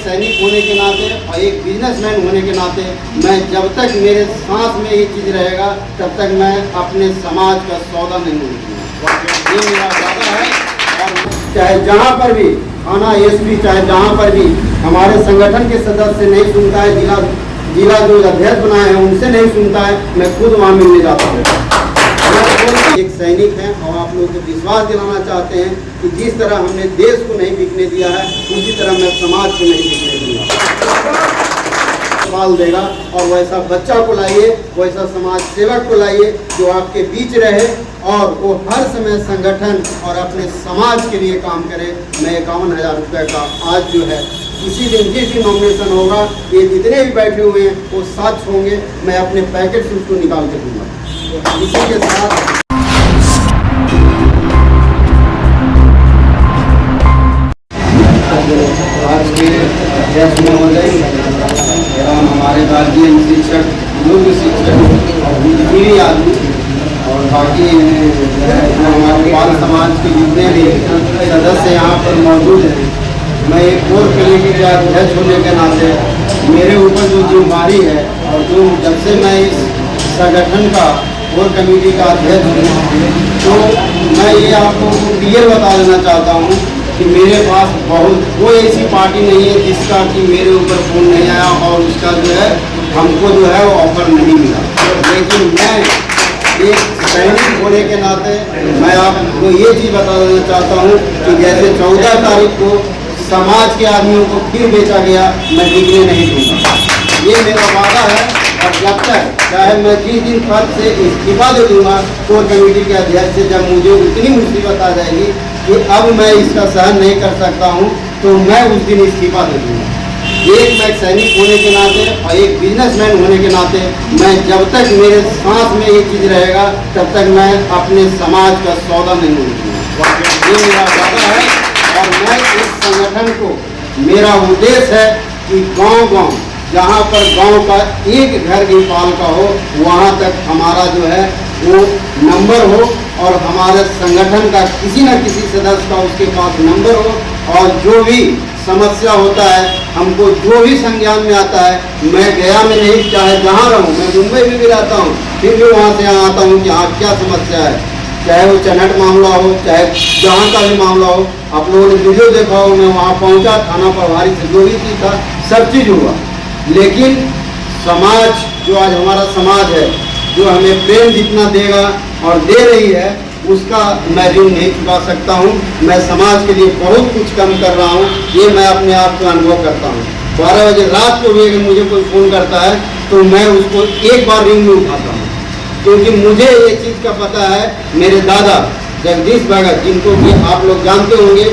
सैनिक होने के नाते और एक बिजनेसमैन होने के नाते मैं जब तक मेरे सांस में ये चीज़ रहेगा तब तक मैं अपने समाज का सौदा नहीं लूँगा। ये मेरा वादा है। और चाहे जहाँ पर भी थाना एसपी, चाहे जहाँ पर भी हमारे संगठन के सदस्य नहीं सुनता है, जिला जो अध्यक्ष बनाए हैं उनसे नहीं सुनता है, मैं खुद वहाँ मिलने जाता हूँ। एक सैनिक हैं और आप लोगों को विश्वास दिलाना चाहते हैं कि जिस तरह हमने देश को नहीं बिकने दिया है उसी तरह मैं समाज को नहीं बिकने दूंगा। पाल देगा और वैसा बच्चा को लाइए, वैसा समाज सेवक को लाइए जो आपके बीच रहे और वो हर समय संगठन और अपने समाज के लिए काम करे। मैं 51,000 रुपये का आज जो है इसी दिन जिस दिन नॉमिनेशन होगा ये जितने भी बैठे हुए हैं वो साथ होंगे, मैं अपने पैकेट से उसको निकाल के दूंगा। इसी के साथ आज के अध्यक्ष महोदय एवं हमारे गार्जियन शिक्षक, लोग शिक्षक और बुद्धिजीवी आदमी और बाकी जो हमारे बाल समाज के जितने भी सदस्य यहाँ पर मौजूद हैं, मैं एक कोर कमेटी का अध्यक्ष होने के नाते मेरे ऊपर जो जिम्मेदारी है और जो जब से मैं इस संगठन का कोर कमेटी का अध्यक्ष हूँ तो मैं ये आपको क्लियर बता देना चाहता हूँ कि मेरे पास कोई ऐसी पार्टी नहीं है जिसका कि मेरे ऊपर फोन नहीं आया और उसका जो है हमको जो है वो ऑफर नहीं मिला। लेकिन मैं एक सैनिक होने के नाते मैं आपको ये चीज़ बता देना चाहता हूँ कि जैसे 14 तारीख को समाज के आदमियों को फिर बेचा गया, मैं बिकने नहीं दूँगा। ये मेरा वादा है। और जब तक चाहे मैं जिस दिन पद से इस्तीफा दे दूँगा कोर कमेटी के अध्यक्ष से, जब मुझे उतनी मुसीबत आ जाएगी कि अब मैं इसका सहन नहीं कर सकता हूँ तो मैं उस दिन इस्तीफा दे दूँगा। एक मैं सैनिक होने के नाते और एक बिजनेसमैन होने के नाते मैं जब तक मेरे सांस में ये चीज़ रहेगा तब तक मैं अपने समाज का सौदा नहीं लूँगा। ये मेरा वादा है। और मैं इस संगठन को, मेरा उद्देश्य है कि गांव-गांव जहाँ पर गांव का एक घर भी पाल का हो वहाँ तक हमारा जो है वो नंबर हो और हमारे संगठन का किसी न किसी सदस्य का उसके पास नंबर हो और जो भी समस्या होता है, हमको जो भी संज्ञान में आता है, मैं गया में नहीं, चाहे जहाँ रहूँ, मैं मुंबई में भी रहता हूँ, फिर भी वहाँ से यहाँ आता हूँ कि हाँ क्या समस्या है, चाहे वो चनहट मामला हो, चाहे जहाँ का भी मामला हो। आप लोगों ने वीडियो देखा हो, मैं वहाँ पहुँचा, थाना प्रभारी से जो भी चीज़ था सब चीज़ हुआ। लेकिन समाज जो आज हमारा समाज है, जो हमें प्रेम जितना देगा और दे रही है उसका मैं ऋण नहीं चुका सकता हूँ। मैं समाज के लिए बहुत कुछ कम कर रहा हूँ, ये मैं अपने आप को अनुभव करता हूँ। 12 बजे रात को भी अगर मुझे कोई फ़ोन करता है तो मैं उसको एक बार रिंग में उठाता हूँ, क्योंकि मुझे ये चीज़ का पता है। मेरे दादा जगदीश भगत, जिनको कि आप लोग जानते होंगे,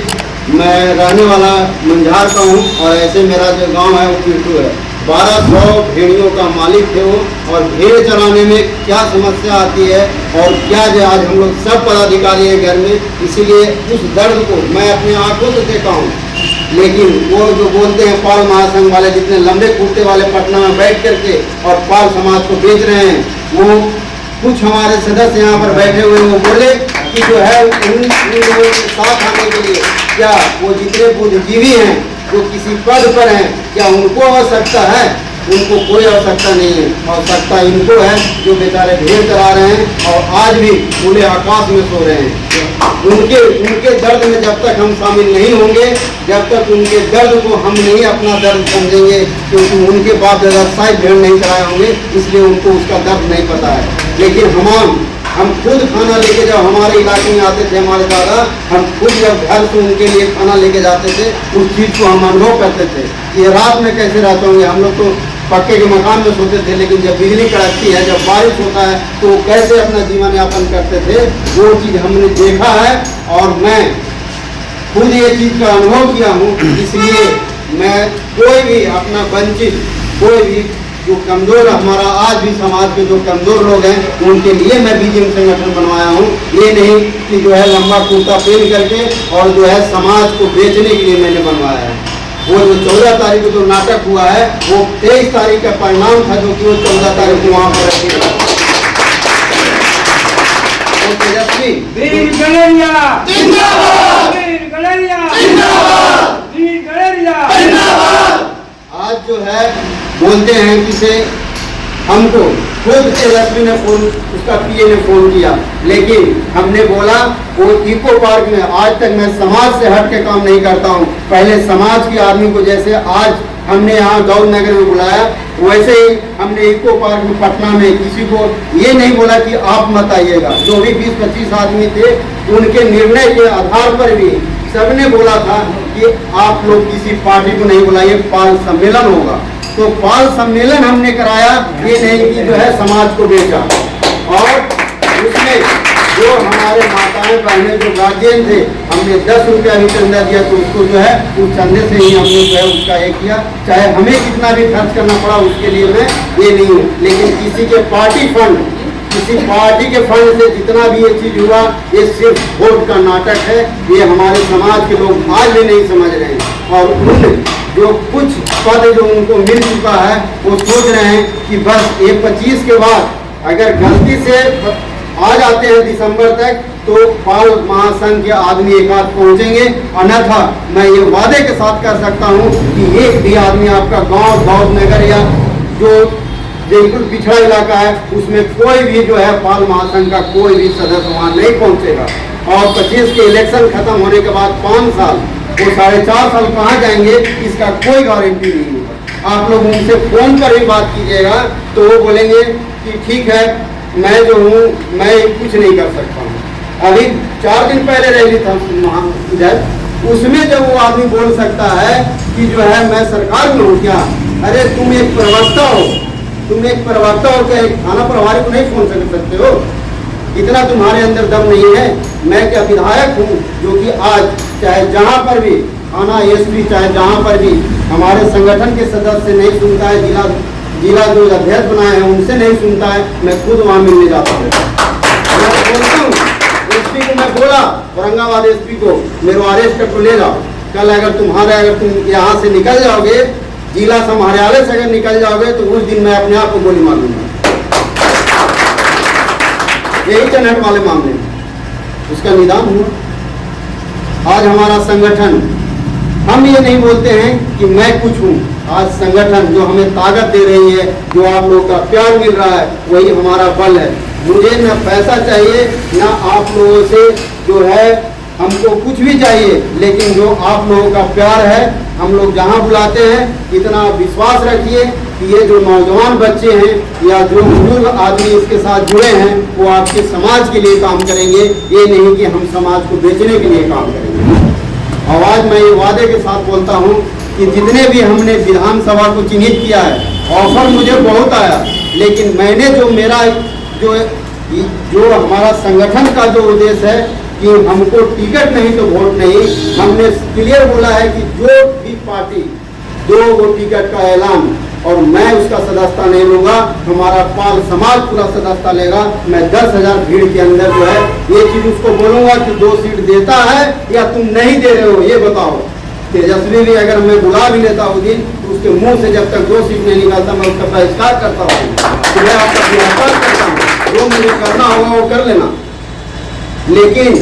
मैं रहने वाला मंझार का हूँ और ऐसे मेरा जो गांव है वो पिरटू है। 1200 भेड़ियों का मालिक थे वो, और भेड़ चराने में क्या समस्या आती है और क्या जो आज हम लोग सब पदाधिकारी हैं घर में, इसीलिए उस दर्द को मैं अपने आंखों से देखा हूँ। लेकिन वो जो बोलते हैं पाल महासंघ वाले, जितने लंबे कुर्ते वाले पटना में बैठ करके और पाल समाज को बेच रहे हैं, वो कुछ हमारे सदस्य यहाँ पर बैठे हुए वो बोले कि जो है उन लोगों के साथ आने के लिए क्या वो जितने बुद्धिजीवी हैं जो किसी पद पर हैं, क्या उनको आवश्यकता है? उनको कोई आवश्यकता नहीं है। आवश्यकता इनको है जो बेचारे भेड़ चरा रहे हैं और आज भी खुले आकाश में सो रहे हैं। उनके दर्द में जब तक हम शामिल नहीं होंगे, जब तक उनके दर्द को हम नहीं अपना दर्द समझेंगे, क्योंकि उनके बाप दादा शायद भेड़ नहीं चराए होंगे, इसलिए उनको उसका दर्द नहीं पता है। लेकिन हम खुद खाना लेके जब हमारे इलाके में आते थे, हमारे दादा, हम खुद जब घर से उनके लिए खाना लेके जाते थे, उस चीज़ को हम अनुभव करते थे। ये रात में कैसे रहते होंगे, हम लोग तो पक्के के मकान में सोते थे, लेकिन जब बिजली कड़कती है, जब बारिश होता है, तो वो कैसे अपना जीवन यापन करते थे, वो चीज़ हमने देखा है और मैं खुद ये चीज़ का अनुभव किया हूँ। इसलिए मैं कोई भी अपना वंचित, कोई भी जो कमज़ोर, हमारा आज भी समाज के जो कमज़ोर लोग हैं, उनके लिए मैं बीजेपी संगठन बनवाया हूँ। ये नहीं कि जो है लंबा कुर्ता पहन करके और जो है समाज को बेचने के लिए मैंने बनवाया है। वो जो 14 तारीख को जो नाटक हुआ है, वो 23 तारीख का परिणाम था, जो कि वो 14 तारीख को वहाँ पर तेजस्वी वीर गलेरिया जिंदाबाद, वीर गलेरिया जिंदाबाद, वीर गलेरिया जिंदाबाद। आज जो है बोलते हैं कि से हमको खुद तेजस्वी ने फोन, उसका पीए ने फोन किया, लेकिन हमने बोला वो इको पार्क में, आज तक मैं समाज से हट के काम नहीं करता हूँ। पहले समाज के आदमी को जैसे आज हमने यहाँ गौर नगर में बुलाया, वैसे ही हमने इको पार्क में पटना में किसी को ये नहीं बोला कि आप मत आइएगा। जो भी 20-25 आदमी थे उनके निर्णय के आधार पर भी सबने बोला था कि आप लोग किसी पार्टी को नहीं बुलाइए, पाल सम्मेलन होगा। तो पाल सम्मेलन हमने कराया, ये नहीं कि जो है समाज को बेचा। और उसमें जो हमारे माताएं बहनें जो गार्जियन थे, हमने 10 रुपया भी चंदा दिया, तो उसको जो है उस चंदे से ही हमने जो है उसका एक किया। चाहे हमें कितना भी खर्च करना पड़ा उसके लिए मैं ये नहीं हूँ, लेकिन किसी के पार्टी फंड, किसी पार्टी के फंड से जितना भी ये चीज हुआ, ये सिर्फ वोट का नाटक है। ये हमारे समाज के लोग आज भी नहीं समझ रहे हैं। और उन जो कुछ पद जो उनको मिल चुका है, वो सोच रहे हैं कि बस ये 25 के बाद अगर गलती से आ जाते हैं दिसंबर तक, तो पाल महासंघ के आदमी एक आध पहुंचेंगे। अन्यथा मैं ये वादे के साथ कर सकता हूँ कि एक भी आदमी आपका गांव, गौर नगर या जो बिल्कुल पिछड़ा इलाका है, उसमें कोई भी जो है पाल महासंघ का कोई भी सदस्य वहाँ नहीं पहुंचेगा। और 25 के इलेक्शन खत्म होने के बाद 5 साल, वो 4.5 साल कहाँ जाएंगे, इसका कोई गारंटी नहीं होगा। आप लोग उनसे फोन पर भी बात कीजिएगा तो वो बोलेंगे कि ठीक है, मैं जो हूँ मैं कुछ नहीं कर सकता हूँ। अभी 4 दिन पहले रैली था इधर, उसमें जब वो आदमी बोल सकता है कि जो है मैं सरकार में हूँ क्या, अरे तुम एक प्रवक्ता हो, तुम एक प्रवक्ता हो क्या एक थाना प्रभारी को नहीं फोन कर सकते हो? इतना तुम्हारे अंदर दम नहीं है? मैं क्या विधायक हूँ जो कि आज चाहे जहाँ पर भी थाना एसपी, चाहे जहाँ पर भी हमारे संगठन के सदस्य नहीं सुनता है, जिला जो अध्यक्ष बनाए हैं उनसे नहीं सुनता है, मैं खुद वहाँ मिलने जाता हूँ। मैं बोलता हूँ एसपी को, मैं बोला औरंगाबाद एसपी को मेरे अरेस्ट कर ले जाओ कल। अगर तुम यहाँ से निकल जाओगे, जिला समाहरणालय से अगर निकल जाओगे, तो उस दिन मैं अपने आप को गोली मार लूंगा। यही चनहट वाले मामले में उसका निदान हुआ। आज हमारा संगठन, हम ये नहीं बोलते हैं कि मैं कुछ हूँ, आज संगठन जो हमें ताकत दे रही है, जो आप लोगों का प्यार मिल रहा है, वही हमारा बल है। मुझे न पैसा चाहिए, न आप लोगों से जो है हमको कुछ भी चाहिए, लेकिन जो आप लोगों का प्यार है, हम लोग जहाँ बुलाते हैं, इतना विश्वास रखिए कि ये जो नौजवान बच्चे हैं या जो बुजुर्ग आदमी इसके साथ जुड़े हैं, वो आपके समाज के लिए काम करेंगे। ये नहीं कि हम समाज को बेचने के लिए काम करेंगे। और आज मैं ये वादे के साथ बोलता हूँ कि जितने भी हमने विधानसभा को चिन्हित किया है, ऑफर मुझे बहुत आया, लेकिन मैंने जो मेरा जो हमारा संगठन का जो उद्देश्य है कि हमको टिकट नहीं तो वोट नहीं, हमने क्लियर बोला है कि जो भी पार्टी 2 वो टिकट का ऐलान, और मैं उसका सदस्यता नहीं लूंगा, हमारा पाल समाज पूरा सदस्यता लेगा। मैं 10,000 भीड़ के अंदर जो है ये चीज उसको बोलूंगा कि 2 सीट देता है या तुम नहीं दे रहे हो, ये बताओ। तेजस्वी भी अगर मैं बुला भी लेता उस दिन, तो उसके मुंह से जब तक 2 सीट नहीं निकालता, मैं उसका बहिष्कार करता हूँ, तो मैं आपका बहिष्कार करता हूँ। जो मुझे करना होगा वो कर लेना, लेकिन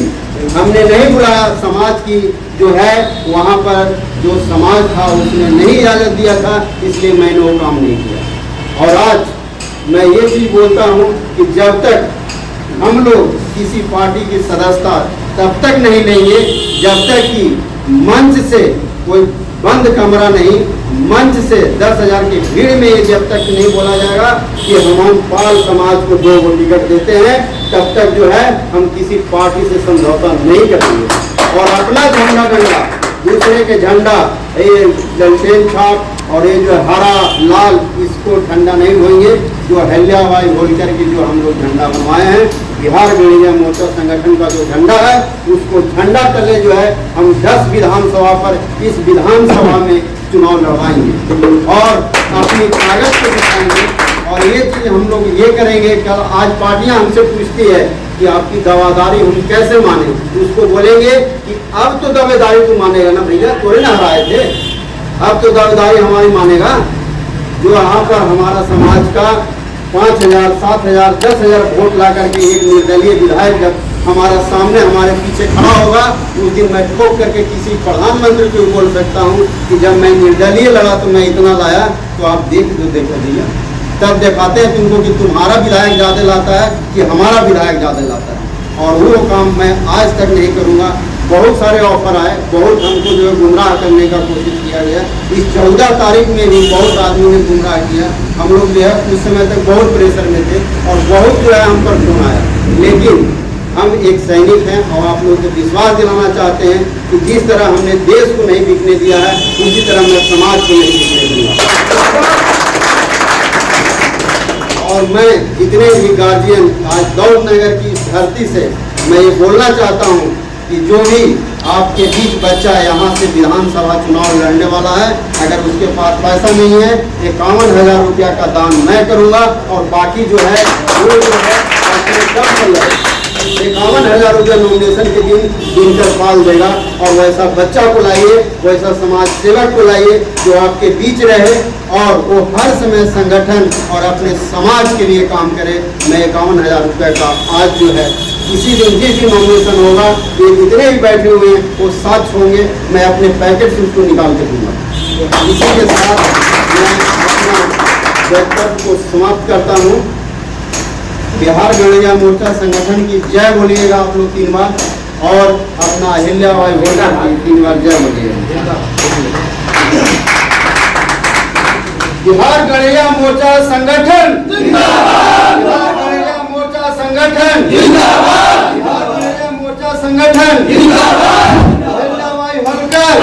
हमने नहीं बुलाया। समाज की जो है वहाँ पर जो समाज था उसने नहीं इजाज़त दिया था, इसलिए मैंने वो काम नहीं किया। और आज मैं ये चीज़ बोलता हूँ कि जब तक हम लोग किसी पार्टी की सदस्यता तब तक नहीं लेंगे जब तक कि मंच से कोई बंद कमरा नहीं, मंच से 10,000 की भीड़ में ये जब तक नहीं बोला जाएगा कि हम पाल समाज को 2 टिकट देते हैं, तब तक जो है हम किसी पार्टी से समझौता नहीं करेंगे। और अपना झंडा डंडा, दूसरे के झंडा, ये ललटेन छाप और ये जो हरा लाल, इसको ठंडा नहीं होंगे। जो अहिल्याबाई होलकर की जो हम लोग झंडा बनवाए हैं, बिहार गणिया मोर्चा संगठन का जो झंडा है, उसको झंडा तले जो है हम 10 विधानसभा पर इस विधानसभा में चुनाव लड़वाएंगे और अपनी ताकत को दिखाएंगे। और ये चीज हम लोग ये करेंगे। कल आज पार्टियां हमसे पूछती है कि आपकी दावेदारी हम कैसे माने, उसको बोलेंगे कि अब तो दावेदारी तू मानेगा ना भैया, तोड़े ना हराए थे, अब तो दावेदारी हमारी मानेगा। जो यहाँ पर हमारा समाज का 5,000, 7,000, 10,000 वोट ला करके एक निर्दलीय विधायक जब हमारा सामने हमारे पीछे खड़ा होगा, उस दिन मैं ठोक करके किसी प्रधानमंत्री को बोल सकता हूँ कि जब मैं निर्दलीय लड़ा तो मैं इतना लाया, तो आप देखो भैया, तब दिखाते हैं तुमको कि तुम्हारा विधायक ज़्यादा लाता है कि हमारा विधायक ज़्यादा लाता है। और वो काम मैं आज तक नहीं करूँगा। बहुत सारे ऑफर आए, बहुत हमको जो है गुमराह करने का कोशिश किया गया। इस 14 तारीख में भी बहुत आदमी ने गुमराह किया। हम लोग जो है उस समय तक बहुत प्रेशर में थे और बहुत जो है हम पर फोन आया, लेकिन हम एक सैनिक हैं और आप लोगों को विश्वास दिलाना चाहते हैं कि जिस तरह हमने देश को नहीं बिकने दिया है, उसी तरह मैं समाज को नहीं बिकने दूंगा। और मैं जितने भी गार्जियन आज दौलत नगर की इस धरती से मैं ये बोलना चाहता हूँ कि जो भी आपके बीच बच्चा यहाँ से विधानसभा चुनाव लड़ने वाला है, अगर उसके पास पैसा नहीं है, 51,000 रुपया का दान मैं करूँगा और बाकी जो है वो जो है 51,000 रुपया नॉमिनेशन के दिन दिनकर पाल देगा। और वैसा बच्चा को लाइए, वैसा समाज सेवक को लाइए जो आपके बीच रहे और वो हर समय संगठन और अपने समाज के लिए काम करे। मैं 51,000 रुपये का आज जो है इसी दिन जिस दिन नॉमिनेशन होगा, ये जितने भी बैठे हुए हैं वो साथ होंगे, मैं अपने पैकेट से उसको निकाल के दूंगा। इसी के साथ मैं अपना वक्तव्य को समाप्त करता हूँ। बिहार गणिया मोर्चा संगठन की जय बोलिएगा आप लोग 3 बार, और अपना अहिल्याबाई होल्कर की 3 बार जय बोलिएगा। बिहार गणिया मोर्चा संगठन जिंदाबाद, बिहार गणिया मोर्चा संगठन जिंदाबाद, बिहार गणिया मोर्चा संगठन जिंदाबाद, अहिल्याबाई होल्कर